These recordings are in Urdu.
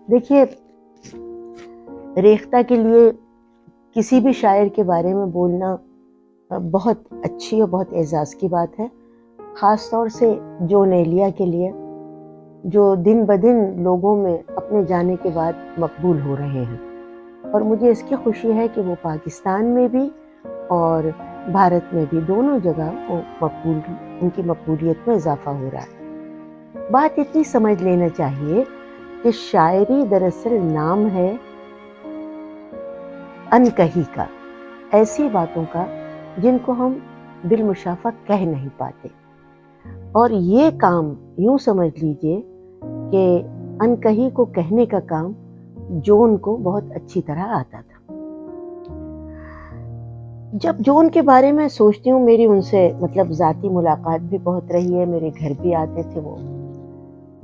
دیکھیے، ریختہ کے لیے کسی بھی شاعر کے بارے میں بولنا بہت اچھی اور بہت اعزاز کی بات ہے، خاص طور سے جون ایلیا کے لیے، جو دن بدن لوگوں میں اپنے جانے کے بعد مقبول ہو رہے ہیں، اور مجھے اس کی خوشی ہے کہ وہ پاکستان میں بھی اور بھارت میں بھی دونوں جگہ وہ ان کی مقبولیت میں اضافہ ہو رہا ہے۔ بات اتنی سمجھ لینا چاہیے کہ شاعری دراصل نام ہے انکہی کا، ایسی باتوں کا جن کو ہم بالمشافہ کہہ نہیں پاتے، اور یہ کام یوں سمجھ لیجئے کہ انکہی کو کہنے کا کام جون کو بہت اچھی طرح آتا تھا۔ جب جون کے بارے میں سوچتی ہوں، میری ان سے ذاتی ملاقات بھی بہت رہی ہے، میرے گھر بھی آتے تھے وہ۔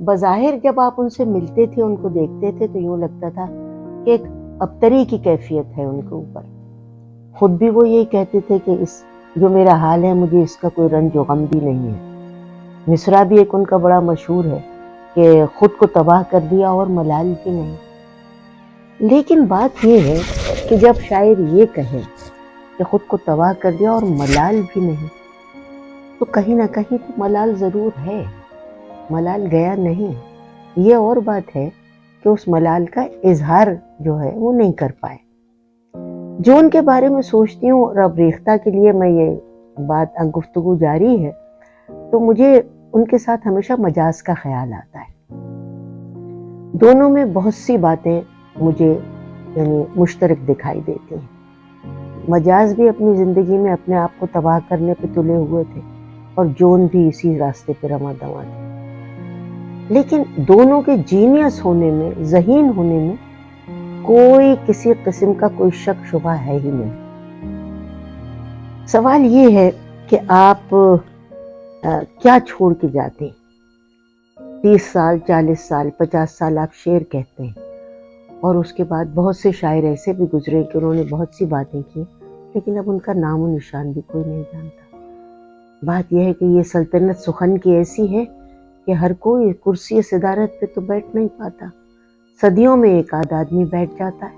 بظاہر جب آپ ان سے ملتے تھے، ان کو دیکھتے تھے، تو یوں لگتا تھا کہ ایک ابتری کی کیفیت ہے ان کے اوپر۔ خود بھی وہ یہی کہتے تھے کہ جو میرا حال ہے، مجھے اس کا کوئی رنج و غم بھی نہیں ہے۔ مصرع بھی ایک ان کا بڑا مشہور ہے کہ خود کو تباہ کر دیا اور ملال بھی نہیں۔ لیکن بات یہ ہے کہ جب شاعر یہ کہے کہ خود کو تباہ کر دیا اور ملال بھی نہیں، تو کہیں نہ کہیں تو ملال ضرور ہے، ملال گیا نہیں۔ یہ اور بات ہے کہ اس ملال کا اظہار جو ہے وہ نہیں کر پائے۔ جون کے بارے میں سوچتی ہوں، اور اب ریختہ کے لیے میں یہ بات گفتگو جاری ہے، تو مجھے ان کے ساتھ ہمیشہ مجاز کا خیال آتا ہے۔ دونوں میں بہت سی باتیں مجھے مشترک دکھائی دیتی ہیں۔ مجاز بھی اپنی زندگی میں اپنے آپ کو تباہ کرنے پہ تلے ہوئے تھے، اور جون بھی اسی راستے پہ رواں دواں تھے، لیکن دونوں کے جینیس ہونے میں، ذہین ہونے میں کوئی کسی قسم کا کوئی شک شبہ ہے ہی نہیں۔ سوال یہ ہے کہ آپ کیا چھوڑ کے جاتے ہیں؟ 30 سال، 40 سال، 50 سال آپ شعر کہتے ہیں، اور اس کے بعد بہت سے شاعر ایسے بھی گزرے کہ انہوں نے بہت سی باتیں کی، لیکن اب ان کا نام و نشان بھی کوئی نہیں جانتا۔ بات یہ ہے کہ یہ سلطنت سخن کی ایسی ہے کہ ہر کوئی کرسی صدارت پہ تو بیٹھ نہیں پاتا، صدیوں میں ایک آدھ آدمی بیٹھ جاتا ہے۔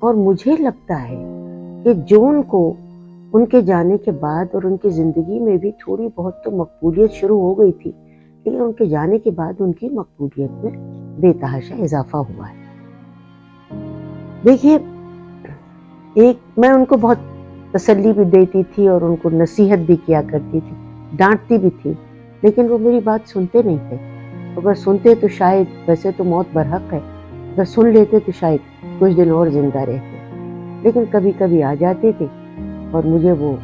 اور مجھے لگتا ہے کہ جون کو ان کے جانے کے بعد اور ان کی زندگی میں بھی تھوڑی بہت تو مقبولیت شروع ہو گئی تھی، لیکن ان کے جانے کے بعد ان کی مقبولیت میں بے تحاشا اضافہ ہوا ہے۔ دیکھیے، میں ان کو بہت تسلی بھی دیتی تھی اور ان کو نصیحت بھی کیا کرتی تھی، ڈانٹتی بھی تھی، لیکن وہ میری بات سنتے نہیں تھے۔ اگر سنتے تو شاید، ویسے تو موت برحق ہے، اگر سن لیتے تو شاید کچھ دن اور زندہ رہتے، لیکن کبھی کبھی آ جاتے تھے، اور مجھے وہ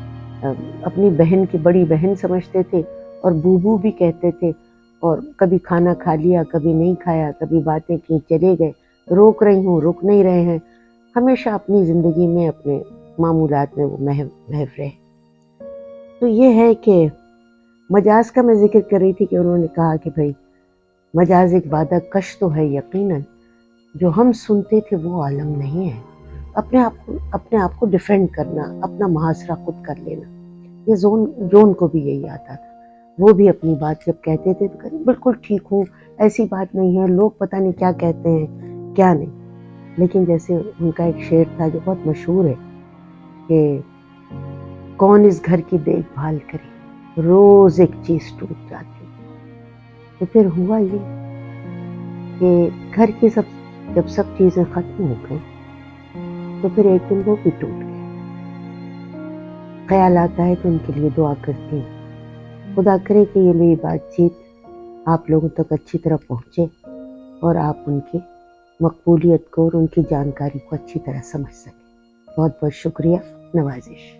اپنی بہن کی بڑی بہن سمجھتے تھے، اور بوبو بھی کہتے تھے، اور کبھی کھانا کھا لیا، کبھی نہیں کھایا، کبھی باتیں کی چلے گئے، روک رہی ہوں، رک نہیں رہے ہیں، ہمیشہ اپنی زندگی میں اپنے معمولات میں وہ محو رہے۔ تو یہ ہے کہ مجاز کا میں ذکر کر رہی تھی کہ انہوں نے کہا کہ بھائی، مجاز ایک وعدہ کش تو ہے یقیناً، جو ہم سنتے تھے وہ عالم نہیں ہے۔ اپنے آپ کو ڈیفینڈ کرنا، اپنا محاصرہ خود کر لینا، یہ جون کو بھی یہی آتا تھا۔ وہ بھی اپنی بات جب کہتے تھے تو کہتے بالکل ٹھیک ہوں، ایسی بات نہیں ہے، لوگ پتہ نہیں کیا کہتے ہیں کیا نہیں۔ لیکن جیسے ان کا ایک شعر تھا جو بہت مشہور ہے کہ کون اس گھر کی دیکھ بھال کرے، روز ایک چیز ٹوٹ جاتی۔ تو پھر ہوا یہ کہ گھر کی جب سب چیزیں ختم ہو گئی تو پھر ایک دن وہ بھی ٹوٹ گئے۔ خیال آتا ہے کہ ان کے لیے دعا کرتی ہوں، خدا کرے کہ یہ میری بات چیت آپ لوگوں تک اچھی طرح پہنچے، اور آپ ان کی مقبولیت کو اور ان کی جانکاری کو اچھی طرح سمجھ سکیں۔ بہت بہت شکریہ، نوازش۔